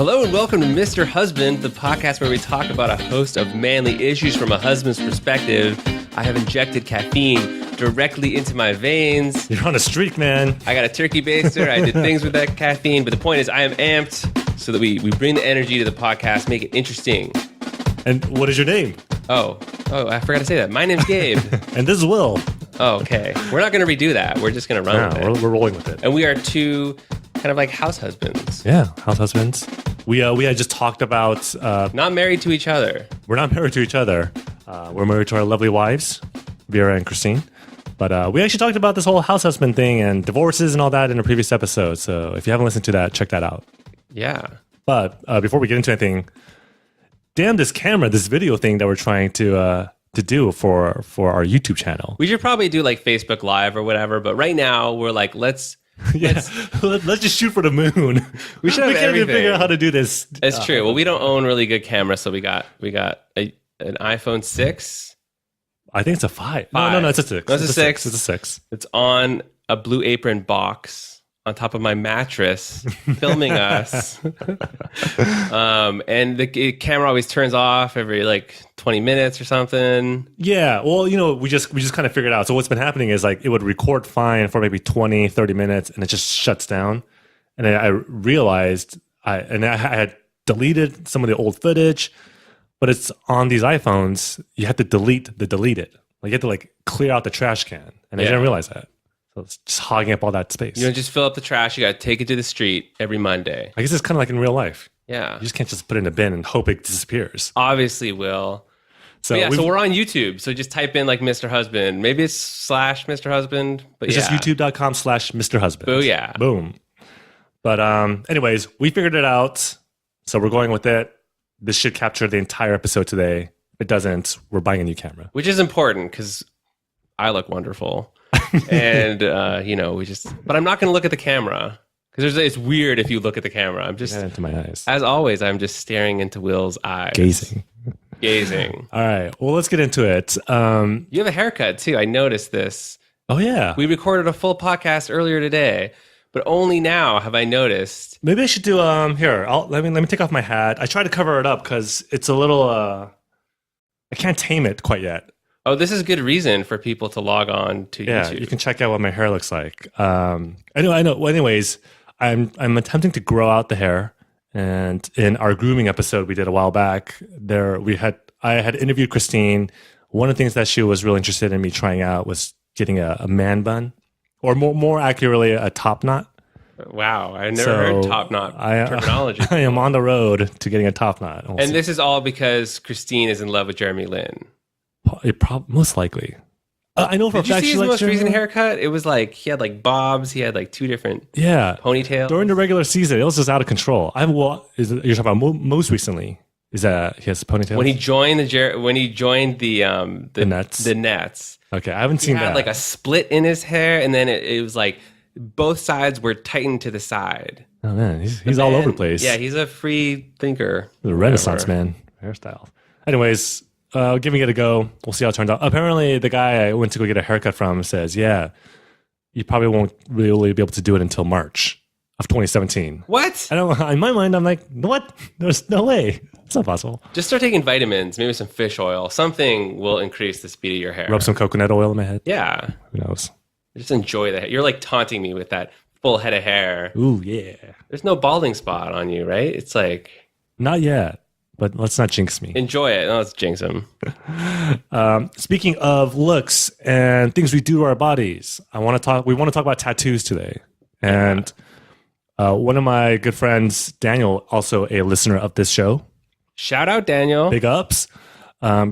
Hello and welcome to Mr. Husband, the podcast where we talk about a host of manly issues from a husband's perspective. I have injected caffeine directly into my veins. You're on a streak, man. I got a turkey baster. I did things with that caffeine. But the point is I am amped so that we bring the energy to the podcast, make it interesting. And what is your name? Oh, I forgot to say that. My name's Gabe. And this is Will. Oh, okay. We're not going to redo that. We're just going to run with it. We're rolling with it. And we are two kind of like house husbands. Yeah, house husbands. We had just talked about... not married to each other. We're not married to each other. We're married to our lovely wives, Vera and Christine. But we actually talked about this whole house husband thing and divorces and all that in a previous episode. So if you haven't listened to that, check that out. Yeah. But before we get into anything, damn this camera, this video thing that we're trying to do for our YouTube channel. We should probably do like Facebook Live or whatever. But right now we're like, let's just shoot for the moon. We should have we can't even figure out how to do this. It's true. Well, we don't own really good cameras, so we got an iPhone 6. I think it's a 5. No, it's a 6. No, it's a 6. It's a 6. It's on a Blue Apron box on top of my mattress, filming us. And the camera always turns off every like 20 minutes or something. Yeah. Well, we just kind of figured out. So what's been happening is like it would record fine for maybe 20, 30 minutes and it just shuts down. And then I realized I had deleted some of the old footage, but it's on these iPhones. You have to delete it. Like you have to like clear out the trash can. And I didn't realize that. So it's just hogging up all that space. You don't just fill up the trash. You got to take it to the street every Monday. I guess it's kind of like in real life. Yeah. You just can't just put it in a bin and hope it disappears. Obviously, Will. So we're on YouTube. So just type in like Mr. Husband. Maybe it's / Mr. Husband. But it's just youtube.com/Mr. Husband. Oh, yeah. Boom. But anyways, we figured it out. So we're going with it. This should capture the entire episode today. If it doesn't, we're buying a new camera. Which is important because I look wonderful. And, but I'm not going to look at the camera because it's weird if you look at the camera. I'm just, into my eyes. As always, I'm just staring into Will's eyes. Gazing. All right. Well, let's get into it. You have a haircut too. I noticed this. Oh, yeah. We recorded a full podcast earlier today, but only now have I noticed. Maybe I should do, here, let me take off my hat. I try to cover it up because it's a little, I can't tame it quite yet. Oh, this is good reason for people to log on to YouTube. Yeah, you can check out what my hair looks like. I know. Well, anyways, I'm attempting to grow out the hair, and in our grooming episode we did a while back, I had interviewed Christine. One of the things that she was really interested in me trying out was getting a man bun, or more accurately, a top knot. Wow, I never heard top knot terminology. I am on the road to getting a top knot. And this is all because Christine is in love with Jeremy Lin. Most likely. I know for a fact. Did you see his most recent haircut? It was like he had like bobs. He had like 2 different ponytails. During the regular season, it was just out of control. You're talking about most recently? Is that he has a ponytail? When he joined the Nets. The Nets. Okay, I haven't seen that. He had like a split in his hair, and then it was like both sides were tightened to the side. Oh man, he's all over the place. Yeah, he's a free thinker. The Renaissance man hairstyle. Anyways. Giving it a go. We'll see how it turns out. Apparently, the guy I went to go get a haircut from says, yeah, you probably won't really be able to do it until March of 2017. What? In my mind, I'm like, what? There's no way. It's not possible. Just start taking vitamins, maybe some fish oil. Something will increase the speed of your hair. Rub some coconut oil in my head. Yeah. Who knows? Just enjoy that. You're like taunting me with that full head of hair. Ooh, yeah. There's no balding spot on you, right? It's like... Not yet. But let's not jinx me. Enjoy it. No, let's jinx him. Speaking of looks and things we do to our bodies, we want to talk about tattoos today. And one of my good friends, Daniel, also a listener of this show. Shout out, Daniel. Big ups.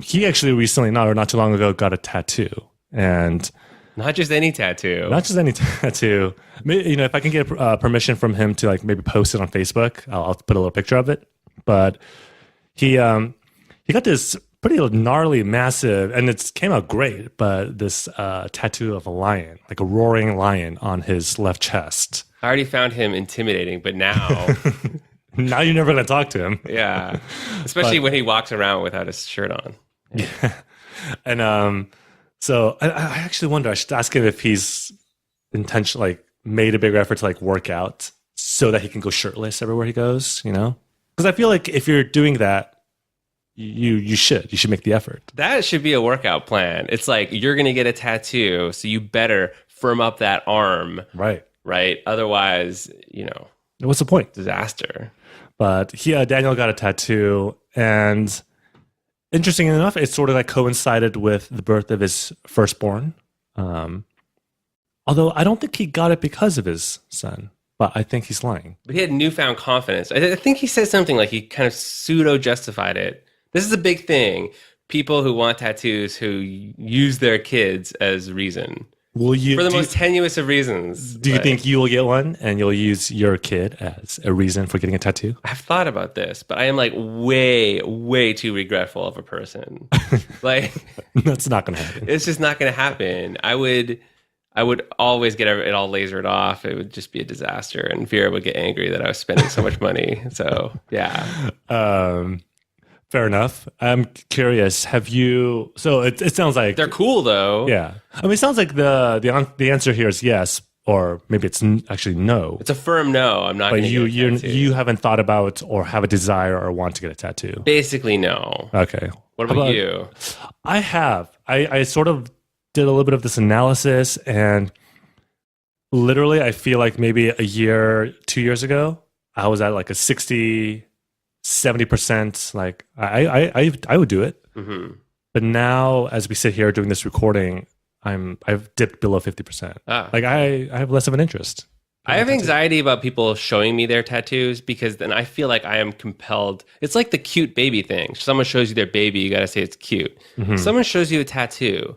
He actually recently, not too long ago, got a tattoo. And not just any tattoo. Not just any tattoo. Maybe, if I can get permission from him to like maybe post it on Facebook, I'll put a little picture of it. But he got this pretty gnarly, massive, and it came out great, but this tattoo of a lion, like a roaring lion on his left chest. I already found him intimidating, but now... now you're never going to talk to him. Yeah. Especially when he walks around without his shirt on. Yeah. And so I actually wonder, I should ask him if he's intentionally made a bigger effort to like work out so that he can go shirtless everywhere he goes, Because I feel like if you're doing that, you should make the effort. That should be a workout plan. It's like you're going to get a tattoo, so you better firm up that arm. Right. Otherwise, What's the point? disaster. But Daniel got a tattoo, and interesting enough, it sort of like coincided with the birth of his firstborn. Although I don't think he got it because of his son, but I think he's lying. But he had newfound confidence. I think he said something like he kind of pseudo-justified it. This is a big thing. People who want tattoos who use their kids as reason. For the most tenuous of reasons. Do you think you will get one and you'll use your kid as a reason for getting a tattoo? I've thought about this, but I am like way, way too regretful of a person. Like that's not going to happen. It's just not going to happen. I would always get it all lasered off. It would just be a disaster, and Vera would get angry that I was spending so much money. So yeah. Fair enough. I'm curious. Have you? So it sounds like they're cool though. Yeah. I mean, it sounds like the answer here is yes, or maybe it's actually no. It's a firm no. I'm not. But you haven't thought about or have a desire or want to get a tattoo. Basically, no. Okay. What about you? I have. I sort of did a little bit of this analysis, and literally, I feel like maybe 2 years ago, I was at like a 70%. Like I would do it. Mm-hmm. But now, as we sit here doing this recording, I've dipped below 50%. Like I have less of an interest. I have anxiety about people showing me their tattoos because then I feel like I am compelled. It's like the cute baby thing. Someone shows you their baby, you got to say it's cute. Mm-hmm. Someone shows you a tattoo.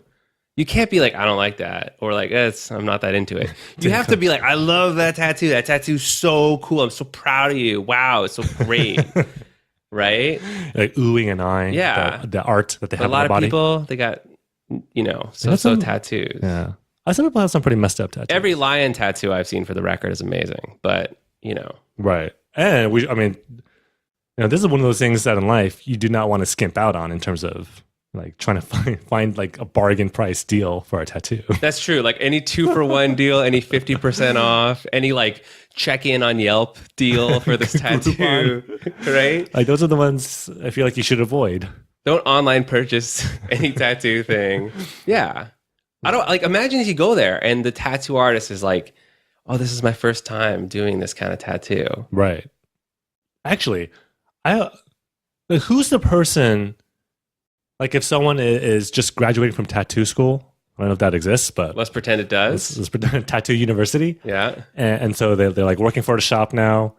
You can't be like, I don't like that. Or like, I'm not that into it. You have to be like, I love that tattoo. That tattoo's so cool. I'm so proud of you. Wow, it's so great. Right? Like oohing and eyeing. Yeah. The art that they have on their body. A lot of people, they got, so tattoos. Yeah. Some people have some pretty messed up tattoos. Every lion tattoo I've seen, for the record, is amazing. But, Right. And this is one of those things that in life you do not want to skimp out on in terms of like trying to find like a bargain price deal for a tattoo. That's true. Like any 2-for-1 deal, any 50% off, any like check in on Yelp deal for this tattoo, right? Like those are the ones I feel like you should avoid. Don't online purchase any tattoo thing. Yeah. I don't like, imagine if you go there and the tattoo artist is like, oh, this is my first time doing this kind of tattoo. Right. Actually, who's the person? Like if someone is just graduating from tattoo school, I don't know if that exists, but let's pretend it does. Let's pretend tattoo university. Yeah. And so they're like working for a shop now.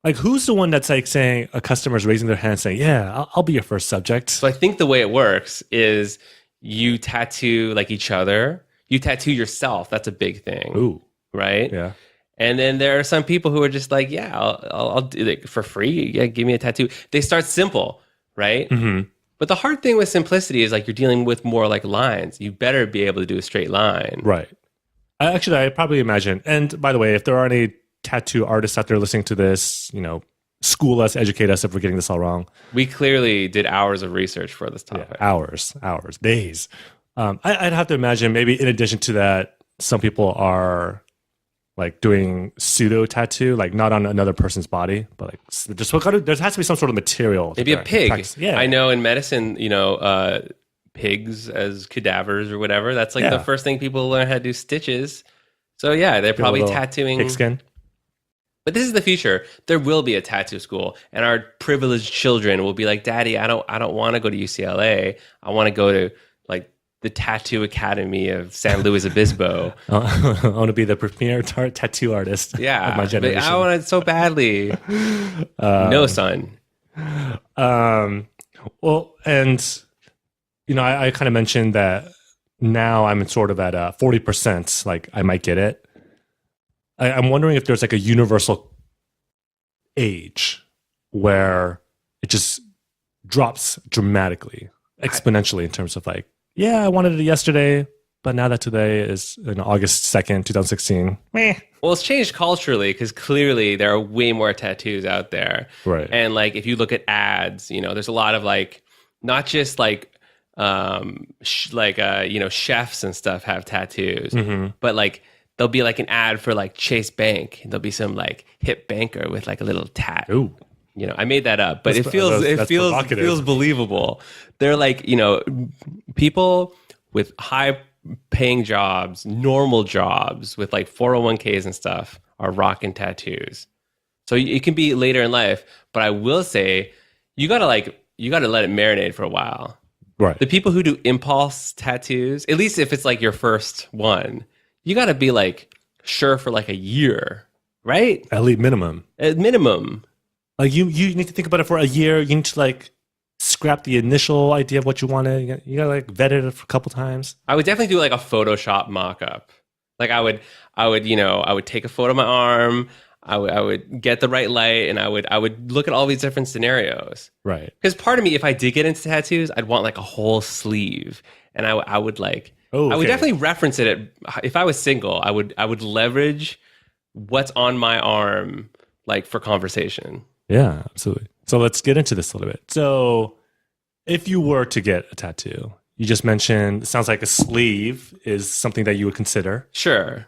Like who's the one that's like saying a customer's raising their hand saying, yeah, I'll be your first subject. So I think the way it works is you tattoo like each other. You tattoo yourself. That's a big thing. Ooh. Right? Yeah. And then there are some people who are just like, yeah, I'll do it for free. Yeah, give me a tattoo. They start simple, right? Mm-hmm. But the hard thing with simplicity is like you're dealing with more like lines. You better be able to do a straight line. Right. I probably imagine. And by the way, if there are any tattoo artists out there listening to this, school us, educate us if we're getting this all wrong. We clearly did hours of research for this topic. Yeah, hours, days. I'd have to imagine maybe in addition to that, some people are like doing pseudo tattoo, like not on another person's body, but like just there has to be some sort of material. Maybe a pig. Practice. Yeah, I know in medicine, pigs as cadavers or whatever. That's like the first thing people learn how to do stitches. So yeah, they're probably tattooing pig skin. But this is the future. There will be a tattoo school, and our privileged children will be like, "Daddy, I don't want to go to UCLA. I want to go to like the Tattoo Academy of San Luis Obispo. I want to be the premier tattoo artist of my generation. I want it so badly. No, son. Well, and, I kind of mentioned that now I'm sort of at 40%, like I might get it. I'm wondering if there's like a universal age where it just drops dramatically, exponentially in terms of like, yeah, I wanted it yesterday, but now that today is August 2nd, 2016. Meh. Well, it's changed culturally because clearly there are way more tattoos out there. Right. And like if you look at ads, there's a lot of like, not just like, chefs and stuff have tattoos, but like there'll be like an ad for like Chase Bank. And there'll be some like hip banker with like a little tat. Ooh. I made that up, but That's it provocative. feels believable. They're like, people with high paying jobs, normal jobs with like 401ks and stuff are rocking tattoos. So it can be later in life, but I will say you gotta let it marinate for a while. Right. The people who do impulse tattoos, at least if it's like your first one, you gotta be like sure for like a year, right? At least minimum. At minimum. Like you need to think about it for a year. You need to like scrap the initial idea of what you wanted. You gotta like vet it for a couple times. I would definitely do like a Photoshop mock-up. Like I would take a photo of my arm. I would get the right light, and I would look at all these different scenarios. Right. Because part of me, if I did get into tattoos, I'd want like a whole sleeve, and I would like. Oh, okay. I would definitely reference it. If I was single, I would leverage what's on my arm like for conversation. Yeah, absolutely. So let's get into this a little bit. So if you were to get a tattoo, you just mentioned, it sounds like a sleeve is something that you would consider. Sure.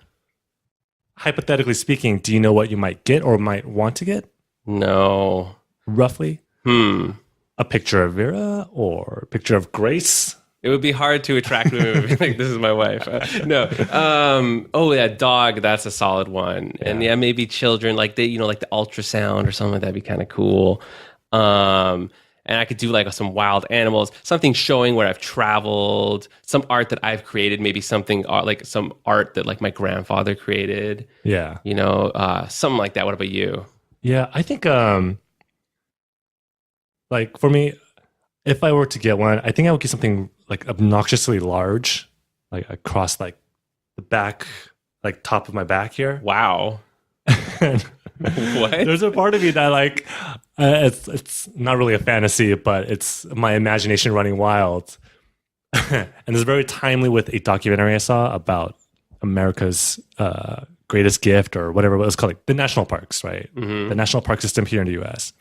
Hypothetically speaking, do you know what you might get or might want to get? No. Roughly? A picture of Vera or a picture of Grace? It would be hard to attract women and be like, this is my wife. No. Oh, yeah, dog, that's a solid one. Yeah. And yeah, maybe children, like like the ultrasound or something, that'd be kind of cool. And I could do like some wild animals, something showing where I've traveled, some art that I've created, maybe something like some art that like my grandfather created. Yeah. Something like that. What about you? Yeah, I think like for me, if I were to get one, I think I would get something like obnoxiously large, like across like the back, like top of my back here. Wow. What? There's a part of me that like, it's not really a fantasy, but it's my imagination running wild. And it's very timely with a documentary I saw about America's greatest gift or whatever it was called, like the national parks, right? Mm-hmm. The national park system here in the US.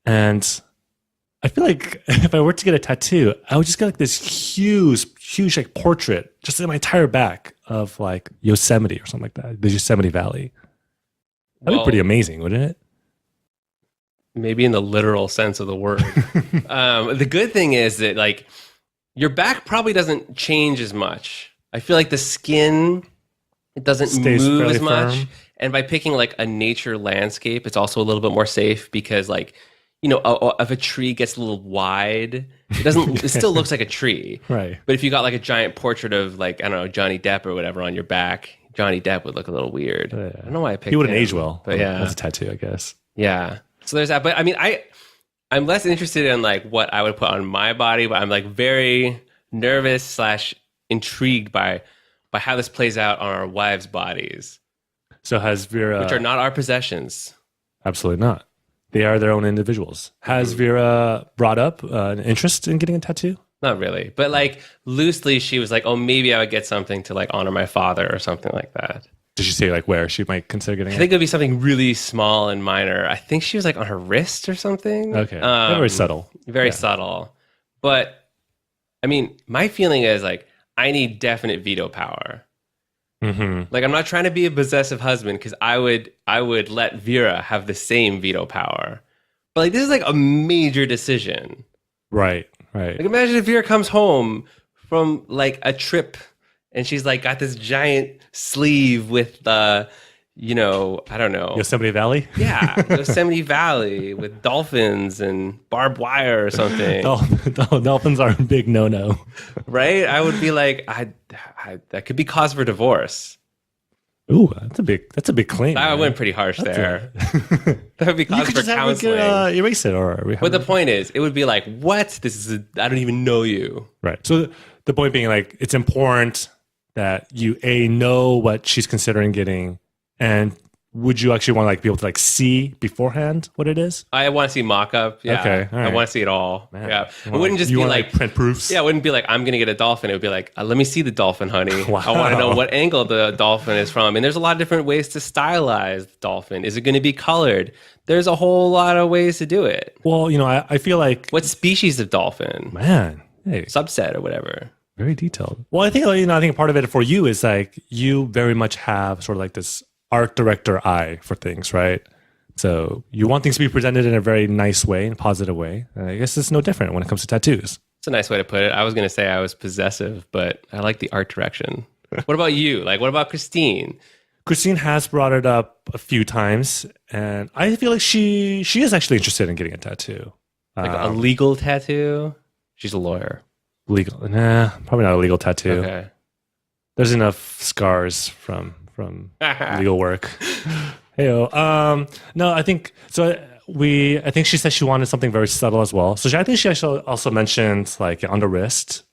And I feel like if I were to get a tattoo, I would just get like this huge like portrait just in my entire back of like Yosemite or something like that, the Yosemite Valley. That'd be pretty amazing, wouldn't it? Maybe in the literal sense of the word. The good thing is that like your back probably doesn't change as much. I feel like the skin, it doesn't move as much. Firm. And by picking like a nature landscape, it's also a little bit more safe because like, if a tree gets a little wide, it doesn't. It still looks like a tree, right? But if you got like a giant portrait of like I don't know Johnny Depp or whatever on your back, Johnny Depp would look a little weird. Yeah. I don't know why I picked. He wouldn't age well, but yeah, as a tattoo, I guess. Yeah. So there's that. But I mean, I'm less interested in like what I would put on my body, but I'm like very nervous / intrigued by how this plays out on our wives' bodies. So has Vera, which are not our possessions. Absolutely not. They are their own individuals. Has Vera brought up an interest in getting a tattoo? Not really. But like loosely, she was like, oh, maybe I would get something to like honor my father or something like that. Did she say like where she might consider getting it? I think it would be something really small and minor. I think she was like on her wrist or something. Okay. Very subtle. Very subtle. But I mean, my feeling is like, I need definite veto power. Mm-hmm. Like I'm not trying to be a possessive husband because I would let Vera have the same veto power, but like this is like a major decision. Right. Like imagine if Vera comes home from like a trip and she's like got this giant sleeve with I don't know. Yosemite Valley? Yeah, Yosemite Valley with dolphins and barbed wire or something. Dolphins are a big no-no. Right? I would be like, that could be cause for divorce. Ooh, that's a big claim. I went pretty harsh there. That would be cause for counseling. Erase it, but the point is, it would be like, what? I don't even know you. Right. So the point being, like, it's important that you know what she's considering getting. And would you actually want to like be able to like see beforehand what it is? I want to see mock-up. Yeah. Okay. All right. I want to see it all. Man. Yeah. It wouldn't just be like print proofs. Yeah. It wouldn't be like, I'm going to get a dolphin. It would be like, let me see the dolphin, honey. Wow. I want to know what angle the dolphin is from. And there's a lot of different ways to stylize the dolphin. Is it going to be colored? There's a whole lot of ways to do it. Well, I feel like. What species of dolphin? Man. Hey. Subset or whatever. Very detailed. Well, I think part of it for you is like you very much have sort of like this art director eye for things, right? So you want things to be presented in a very nice way, in a positive way. And I guess it's no different when it comes to tattoos. It's a nice way to put it. I was going to say I was possessive, but I like the art direction. What about you? Like, what about Christine? Christine has brought it up a few times, and I feel like she is actually interested in getting a tattoo. Like a legal tattoo? She's a lawyer. Legal? Nah, probably not a legal tattoo. Okay. There's enough scars from legal work. Heyo. No, I think so. I think she said she wanted something very subtle as well. So I think she actually also mentioned like on the wrist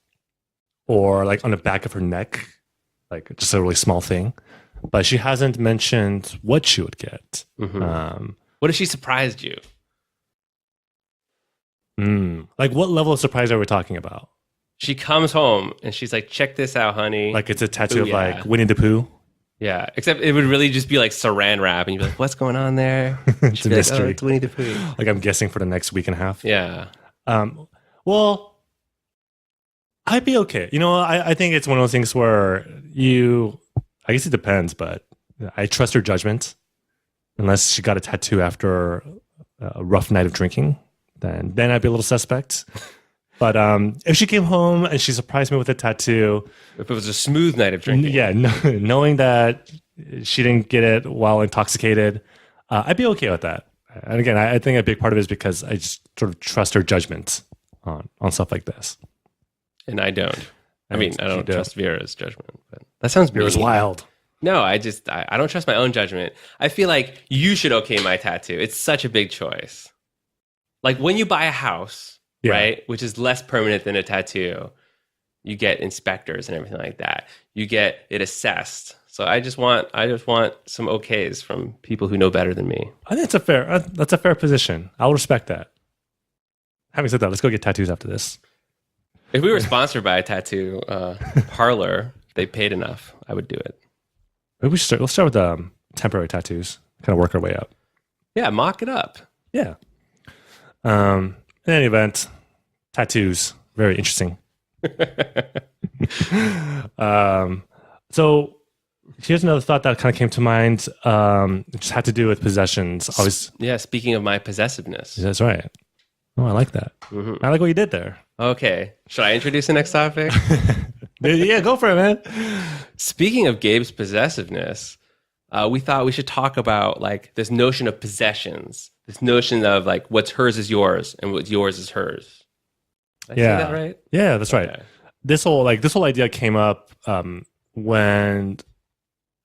or like on the back of her neck, like just a really small thing. But she hasn't mentioned what she would get. Mm-hmm. What if she surprised you? Like what level of surprise are we talking about? She comes home and she's like, check this out, honey. Like it's a tattoo of Booyah. like Winnie the Pooh? Yeah, except it would really just be like saran wrap, and you'd be like, "What's going on there?" It's a mystery. Like, oh, it's Winnie the Pooh. Like I'm guessing for the next week and a half. Yeah. Well, I'd be okay. You know, I think it's one of those things where I guess it depends, but I trust her judgment. Unless she got a tattoo after a rough night of drinking, then I'd be a little suspect. But if she came home and she surprised me with a tattoo, if it was a smooth night of drinking, knowing that she didn't get it while intoxicated, I'd be okay with that. And again, I think a big part of it is because I just sort of trust her judgment on stuff like this. And I don't. I don't trust Vera's judgment. But that sounds Vera's wild. No, I don't trust my own judgment. I feel like you should okay my tattoo. It's such a big choice. Like when you buy a house. Yeah. Right, which is less permanent than a tattoo. You get inspectors and everything like that. You get it assessed. So I just want some okays from people who know better than me. I think that's a fair position. I'll respect that. Having said that, let's go get tattoos after this. If we were sponsored by a tattoo parlor, they paid enough, I would do it. Maybe let's start with temporary tattoos. Kind of work our way up. Yeah, mock it up. Yeah. In any event, tattoos, very interesting. So here's another thought that kind of came to mind. It just had to do with possessions. Speaking of my possessiveness. That's right. Oh, I like that. Mm-hmm. I like what you did there. Okay. Should I introduce the next topic? Yeah, go for it, man. Speaking of Gabe's possessiveness, we thought we should talk about like this notion of possessions. This notion of like what's hers is yours and what's yours is hers. Did I say that right? Yeah, that's right. Okay. This whole idea came up when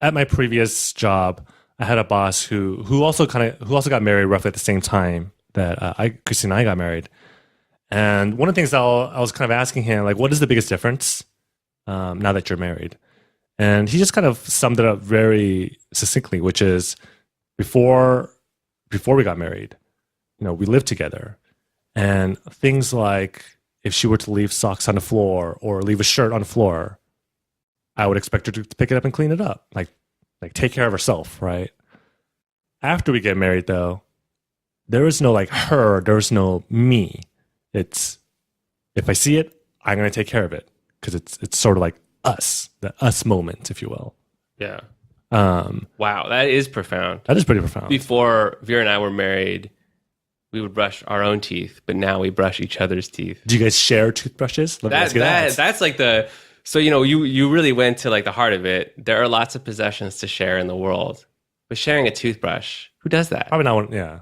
at my previous job, I had a boss who also got married roughly at the same time that Christine and I got married. And one of the things I was kind of asking him, like, what is the biggest difference now that you're married? And he just kind of summed it up very succinctly, which is before we got married, we lived together, and things like if she were to leave socks on the floor or leave a shirt on the floor, I would expect her to pick it up and clean it up, like take care of herself, right? After we get married, though, there is no like her, there's no me. It's if I see it, I'm gonna take care of it because it's sort of like us, the us moment, if you will. Yeah. Wow, that is profound. That is pretty profound. Before Vera and I were married, we would brush our own teeth, but now we brush each other's teeth. Do you guys share toothbrushes? That's like the so you really went to like the heart of it. There are lots of possessions to share in the world, but sharing a toothbrush, who does that? Probably not one. Yeah,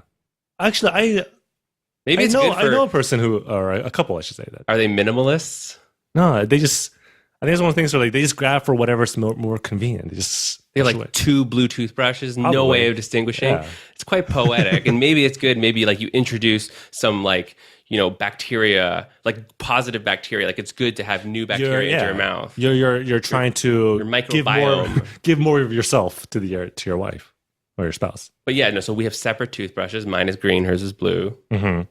actually, I know a person who, or a couple, I should say that. Are they minimalists? No, they just. I think it's one of the things where like they just grab for whatever's more convenient. They have like two blue toothbrushes, probably. No way of distinguishing. Yeah. It's quite poetic, and maybe it's good. Maybe like you introduce some like bacteria, like positive bacteria. Like it's good to have new bacteria into your mouth. You're trying to your microbiome. give more of yourself to your wife or your spouse. But yeah, no. So we have separate toothbrushes. Mine is green. Hers is blue. Mm-hmm.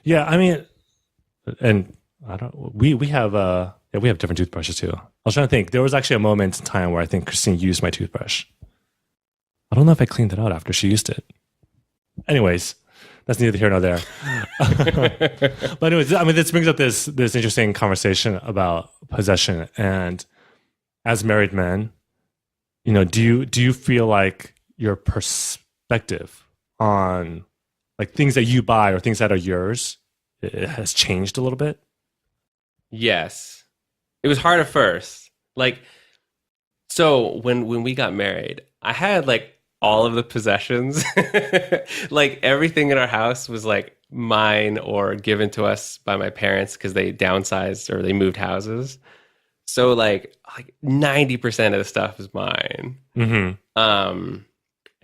Yeah, I mean, and. We have different toothbrushes too. I was trying to think. There was actually a moment in time where I think Christine used my toothbrush. I don't know if I cleaned it out after she used it. Anyways, that's neither here nor there. But anyways, I mean, this brings up this interesting conversation about possession. And as married men, do you feel like your perspective on like things that you buy or things that are yours, it has changed a little bit? Yes. It was hard at first. Like, so when we got married, I had like all of the possessions. Like everything in our house was like mine or given to us by my parents because they downsized or they moved houses. So like 90% of the stuff is mine. And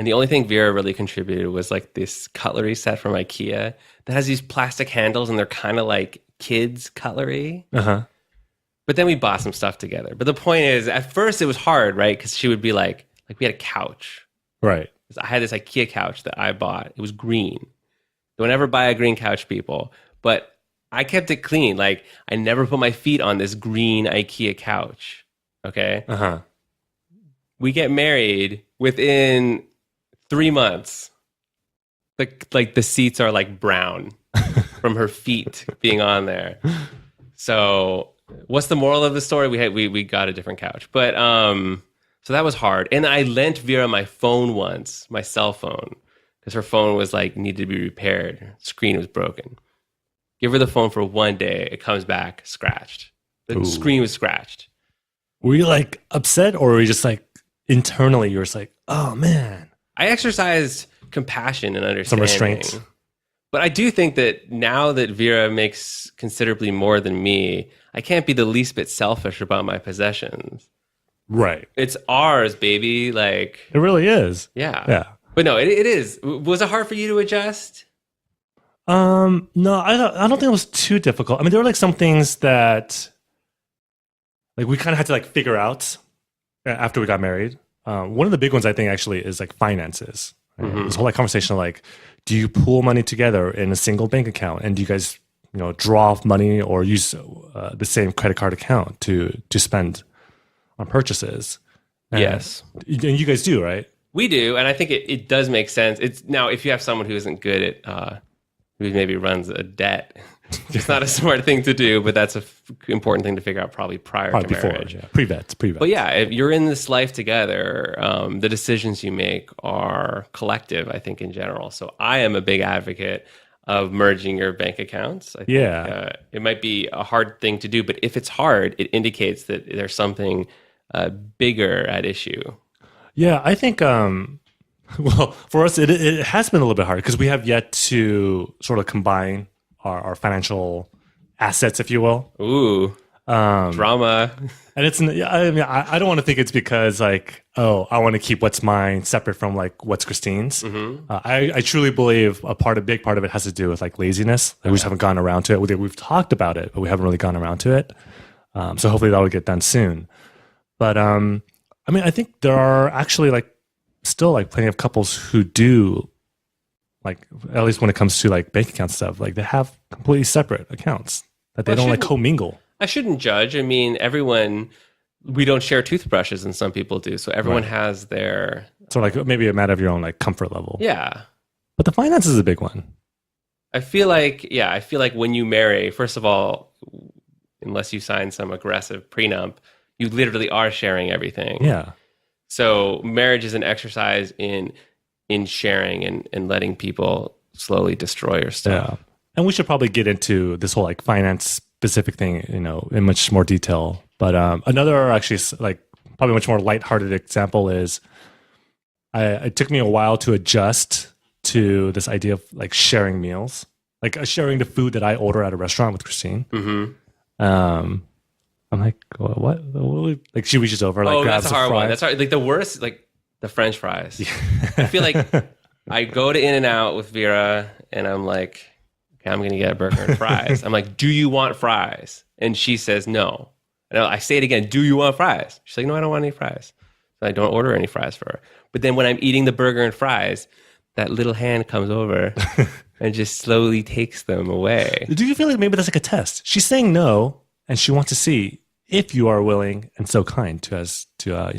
the only thing Vera really contributed was like this cutlery set from IKEA that has these plastic handles and they're kind of like kids cutlery. But then we bought some stuff together. But the point is, at first it was hard, right? Because she would be like we had a couch. Right. I had this IKEA couch that I bought. It was green. Don't ever buy a green couch, people. But I kept it clean. Like I never put my feet on this green IKEA couch. Okay. We get married within 3 months. Like the seats are like brown from her feet being on there. So what's the moral of the story? We got a different couch, but so that was hard. And I lent Vera my phone once, my cell phone, because her phone was like needed to be repaired. Her screen was broken. Give her the phone for 1 day. It comes back scratched. The screen was scratched. Were you like upset, or were you just like internally you were just like, oh man? I exercised compassion and understanding. Some restraint. But I do think that now that Vera makes considerably more than me, I can't be the least bit selfish about my possessions. Right. It's ours, baby. Like it really is. Yeah. Yeah. But no, it is. Was it hard for you to adjust? No, I don't think it was too difficult. I mean, there were like some things that like we kind of had to like figure out after we got married. One of the big ones I think actually is like finances. Right? This whole like conversation of like, do you pool money together in a single bank account, and do you guys draw off money or use the same credit card account to spend on purchases? And Yes. And you guys do, right? We do, and I think it does make sense. It's now if you have someone who isn't good at who maybe runs a debt, it's not a smart thing to do, but that's an important thing to figure out probably prior to before, marriage. yeah. Pre-vet. But yeah, if you're in this life together, the decisions you make are collective, I think, in general. So I am a big advocate of merging your bank accounts. I think, it might be a hard thing to do, but if it's hard, it indicates that there's something bigger at issue. Yeah, I think, well, for us, it has been a little bit hard because we have yet to sort of combine our financial assets, if you will. Ooh, drama. And it's, I mean, I don't want to think it's because like, oh, I want to keep what's mine separate from like what's Christine's. I truly believe a big part of it has to do with like laziness. Like, we just haven't gotten around to it. We've talked about it, but we haven't really gone around to it. So hopefully that will get done soon. But I mean, I think there are actually like still like plenty of couples who do, like, at least when it comes to like bank account stuff, like they have completely separate accounts that they don't like commingle. I shouldn't judge. I mean, we don't share toothbrushes, and some people do. So everyone has their. So like maybe a matter of your own like comfort level. Yeah. But the finance is a big one. I feel like when you marry, first of all, unless you sign some aggressive prenup, you literally are sharing everything. Yeah. So marriage is an exercise in sharing and letting people slowly destroy your stuff. Yeah. And we should probably get into this whole like finance specific thing, in much more detail. But another actually like probably much more lighthearted example is it took me a while to adjust to this idea of like sharing meals, like sharing the food that I order at a restaurant with Christine. I'm like, what? Like she reaches over, like grabs that's a hard fry. one. That's hard. Like the worst, like the French fries. I feel like I go to In-N-Out with Vera, and I'm like, okay, I'm gonna get a burger and fries. I'm like, do you want fries? And she says no. And I say it again, do you want fries? She's like, no, I don't want any fries. So I don't order any fries for her. But then when I'm eating the burger and fries, that little hand comes over and just slowly takes them away. Do you feel like maybe that's like a test? She's saying no, and she wants to see if you are willing and so kind to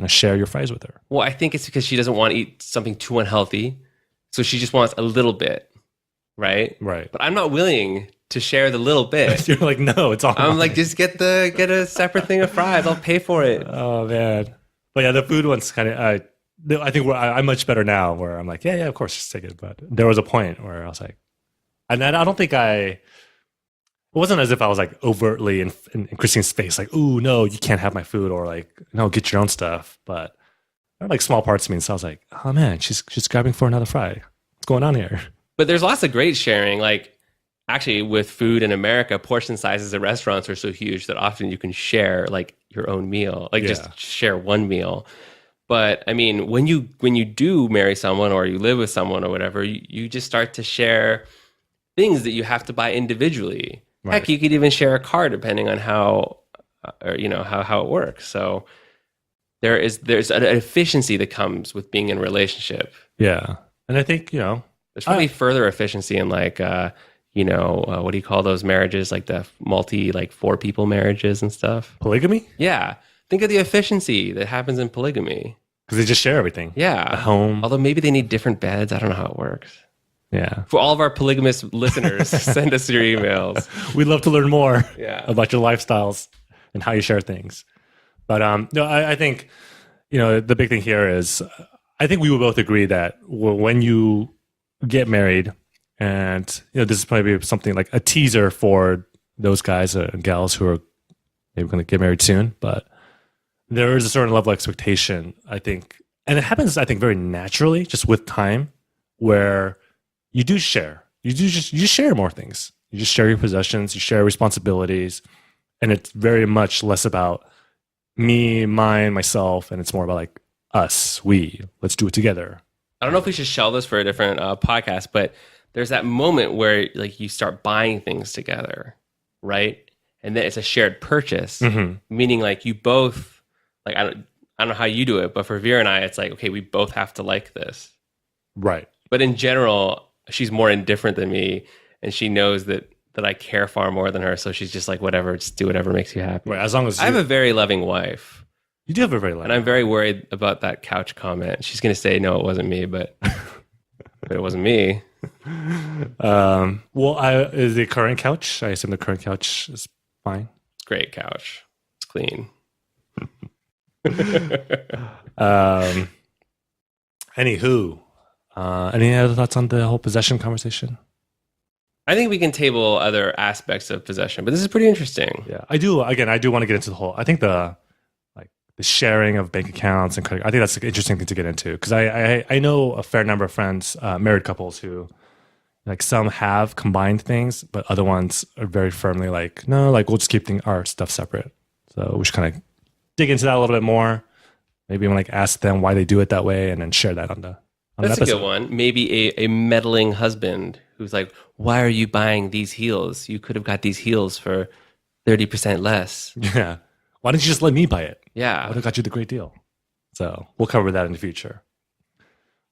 share your fries with her. Well, I think it's because she doesn't want to eat something too unhealthy, so she just wants a little bit, right? Right. But I'm not willing to share the little bit. You're like, no, it's all. I'm like, just get a separate thing of fries. I'll pay for it. Oh man. But yeah, the food one's kind of I think I'm much better now where I'm like, yeah, of course, just take it. But there was a point where I was like, and I don't think it wasn't as if I was like overtly in Christine's face, like, ooh, no, you can't have my food, or like, no, get your own stuff. But there were like small parts of me. And so I was like, oh man, she's grabbing for another fry. What's going on here? But there's lots of great sharing. Like, actually, with food in America, portion sizes at restaurants are so huge that often you can share like your own meal, like just share one meal. But I mean, when you do marry someone or you live with someone or whatever, you just start to share things that you have to buy individually. Right. Heck, you could even share a car depending on how it works. So there's an efficiency that comes with being in a relationship. Yeah, and I think there's probably further efficiency in like what do you call those marriages, like the like 4 people marriages and stuff? Polygamy? Yeah, think of the efficiency that happens in polygamy. Because they just share everything. Yeah. At home. Although maybe they need different beds. I don't know how it works. Yeah. For all of our polygamous listeners, send us your emails. We'd love to learn more about your lifestyles and how you share things. But no, I think, the big thing here is, I think we would both agree that when you get married, and this is probably something like a teaser for those guys and gals who are maybe going to get married soon, but there is a certain level of expectation, I think, and it happens, I think, very naturally, just with time, where you do share. You just share more things. You just share your possessions, you share responsibilities, and it's very much less about me, mine, myself, and it's more about like us, let's do it together. I don't know if we should shelve this for a different podcast, but there's that moment where like you start buying things together, right? And then it's a shared purchase, meaning like you both. Like, I don't know how you do it, but for Vera and I, it's like, okay, we both have to like this. Right. But in general, she's more indifferent than me, and she knows that I care far more than her. So she's just like, whatever, just do whatever makes you happy. Right. As long as I have a very loving wife. You do have a very loving wife. And I'm very worried about that couch comment. She's going to say, no, it wasn't me, but it wasn't me. Well, is the current couch? I assume the current couch is fine. It's a great couch. It's clean. Anywho, any other thoughts on the whole possession conversation? I think we can table other aspects of possession, but this is pretty interesting. Yeah, I do want to get into the whole. I think the sharing of bank accounts and credit. I think that's an interesting thing to get into, because I know a fair number of friends, married couples, who like some have combined things, but other ones are very firmly like, no, like we'll just keep our stuff separate. So we should kind of dig into that a little bit more. Maybe like ask them why they do it that way, and then share that on That's the a good one. Maybe a meddling husband who's like, why are you buying these heels? You could have got these heels for 30% less. Yeah. Why didn't you just let me buy it? Yeah. I would have got you the great deal. So we'll cover that in the future.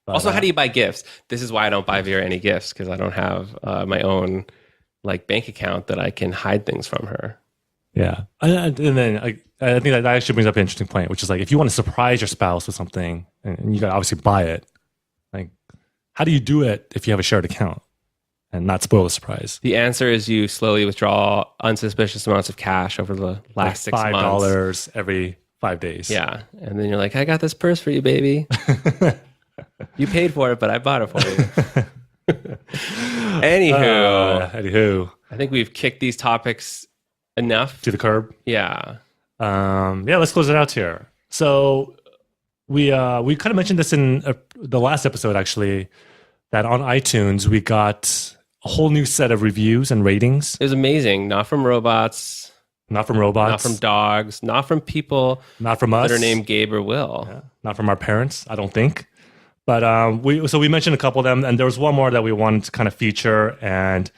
But, also, how do you buy gifts? This is why I don't buy Vera any gifts, because I don't have my own like bank account that I can hide things from her. Yeah. And then I think that actually brings up an interesting point, which is like, if you want to surprise your spouse with something and you got to obviously buy it, like, how do you do it if you have a shared account and not spoil the surprise? The answer is you slowly withdraw unsuspicious amounts of cash over the last like 6 months. $5 every 5 days. Yeah. And then you're like, I got this purse for you, baby. You paid for it, but I bought it for you. Anywho. I think we've kicked these topics enough to the curb. Yeah. Let's close it out here. So we kind of mentioned this in the last episode, actually, that on iTunes we got a whole new set of reviews and ratings. It was amazing. Not from robots. Not from robots. Not from dogs. Not from people. Not from us. That are named Gabe or Will. Yeah. Not from our parents, I don't think. But we mentioned a couple of them, and there was one more that we wanted to kind of feature and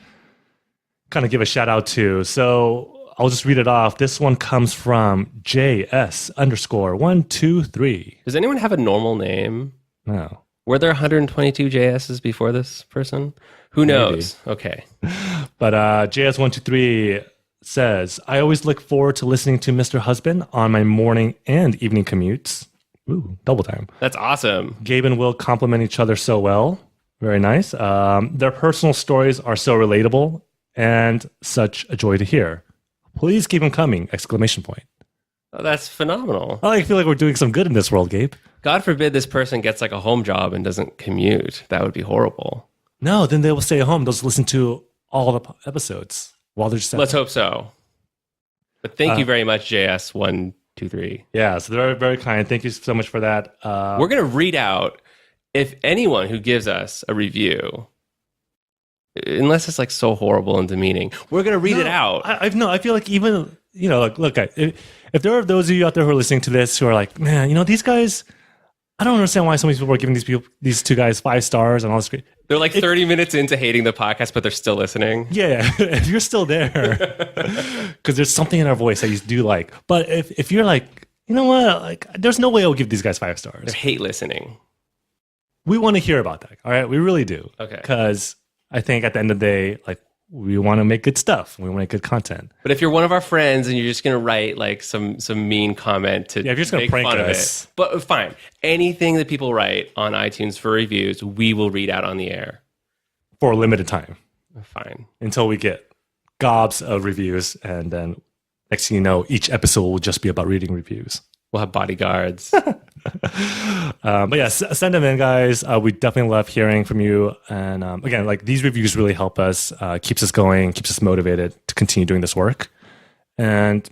kind of give a shout out to. So I'll just read it off. This one comes from JS_123. Does anyone have a normal name? No. Were there 122 JSs before this person? Who knows? Maybe. Okay. But JS123 says, I always look forward to listening to Mr. Husband on my morning and evening commutes. Ooh, double time. That's awesome. Gabe and Will complement each other so well. Very nice. Their personal stories are so relatable and such a joy to hear. Please keep them coming! Exclamation point. Oh, that's phenomenal. I feel like we're doing some good in this world, Gabe. God forbid this person gets like a home job and doesn't commute. That would be horrible. No, then they will stay at home. They'll just listen to all the episodes while they're just. Let's hope so. But thank you very much, JS123. Yeah, so they're very, very kind. Thank you so much for that. We're going to read out if anyone who gives us a review, unless it's like so horrible and demeaning, we're going to read it out. I feel like even, look, if there are those of you out there who are listening to this who are like, man, these guys, I don't understand why so many people are giving these two guys 5 stars and all this great. They're like 30 minutes into hating the podcast, but they're still listening. Yeah, if you're still there, because there's something in our voice that you do like. But if you're like, you know what, like, there's no way I'll give these guys 5 stars. They hate listening. We want to hear about that. All right, we really do. Okay. Because I think at the end of the day, like, we want to make good stuff. We want to make good content. But if you're one of our friends and you're just going to write like some mean comment to if you're just going to prank us, but fine. Anything that people write on iTunes for reviews, we will read out on the air for a limited time. Fine. Until we get gobs of reviews, and then next thing you know, each episode will just be about reading reviews. We'll have bodyguards. But yeah, send them in, guys. We definitely love hearing from you. And again, like, these reviews really help us, keeps us going, keeps us motivated to continue doing this work. And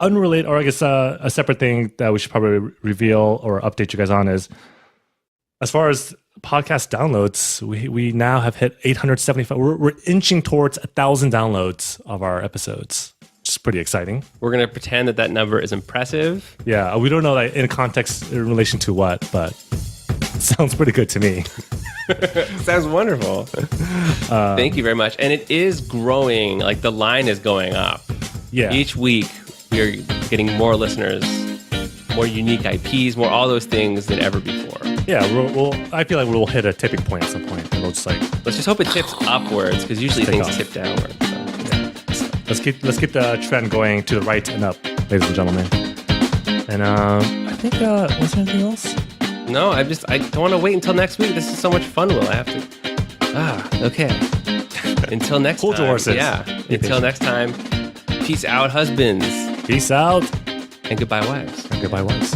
unrelated, or I guess a separate thing that we should probably reveal or update you guys on is, as far as podcast downloads, we now have hit 875. We're inching towards 1,000 downloads of our episodes. It's pretty exciting. We're going to pretend that number is impressive. Yeah, we don't know that in context in relation to what, but it sounds pretty good to me. Sounds wonderful. Thank you very much. And it is growing, like the line is going up. Yeah. Each week we are getting more listeners, more unique IPs, more all those things than ever before. Yeah, I feel like we'll hit a tipping point at some point. And we'll just let's just hope it tips upwards, because usually things tip downwards. So. Let's keep the trend going to the right and up, ladies and gentlemen. And I think was there anything else? No, I don't want to wait until next week. This is so much fun, Will. I have to. Okay. Until next time. Hold your horses. Yeah. Until next time. Peace out, husbands. Peace out. And goodbye, wives. And goodbye, wives.